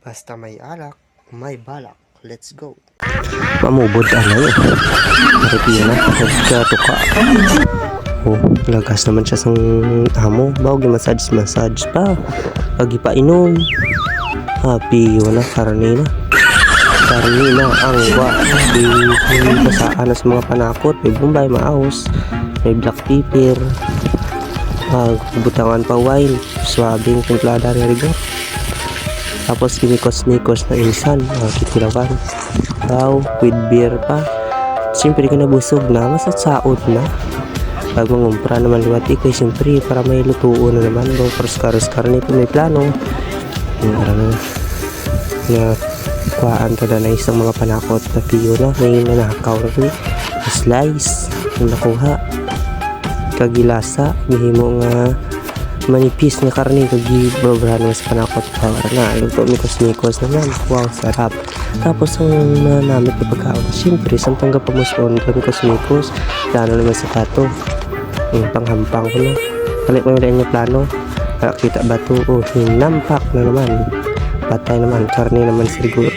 Basta may alak, may balak. Let's go. Mamubod ano eh. Maripin na. Nagkatuka. Oh, lagas naman siya sang amo. Bawag yung massage pa. Pag ipainom. Happy, wala karne na. Karne na ang wa. Di pasaan na sa mga panakot. May bumbay, maahos. May black pepper. Butangan pa wine. Swabing templada na rigor. Tapos kinikos-nikos na insan, kitilawan. With beer pa. Siyempre ka nabusog na, masatsaot na. Bago ngumpra naman liwati kay siyempre para may lutuon na naman. Bago karos-karos karne po may plano. Na kuhaan ka na isang mga panakot na piyo na. Ngayon na nakakaw na rin. Slice. Yung nakuha. Kagilasa. Gihimo nga manipis na karne kagibabrahan sa panakot power na luto mikos naman. Wow, sarap. Tapos ang namit na pagkaon siyempre samtang gapamuson mikos plano naman sa tato panghampang ko no palit mo rin yung plano kita ba to hinampak na naman patay naman karne naman siguro.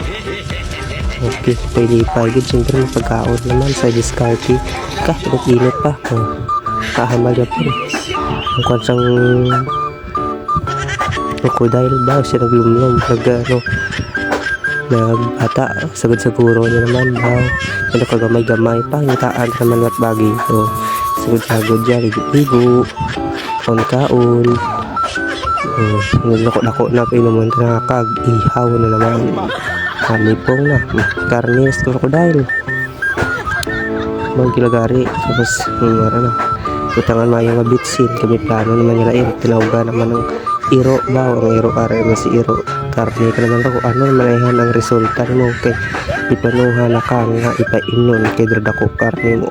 Okay, pwede pa good siyempre pagkaon naman sa discarte init pa kahamal ya po ang kwansang crocodile ba siya naglumlom nagbata sagad-saguro niya naman daw nakagamay-gamay pa ngitaan naman wat bagi so sagad-sagod dyan ligo kaon naglako-lako na painuman nakakag-ihaw na naman kalipong na karne sa crocodile magkilagari tapos na utangan mayo nga bitsin kami plano naman nila tinawga naman ng iro ba ang iro para naman si iro karne ka naman ako ano naman ang resulta mo kay ipanuha na ka nga ipainon kay dradako karne mo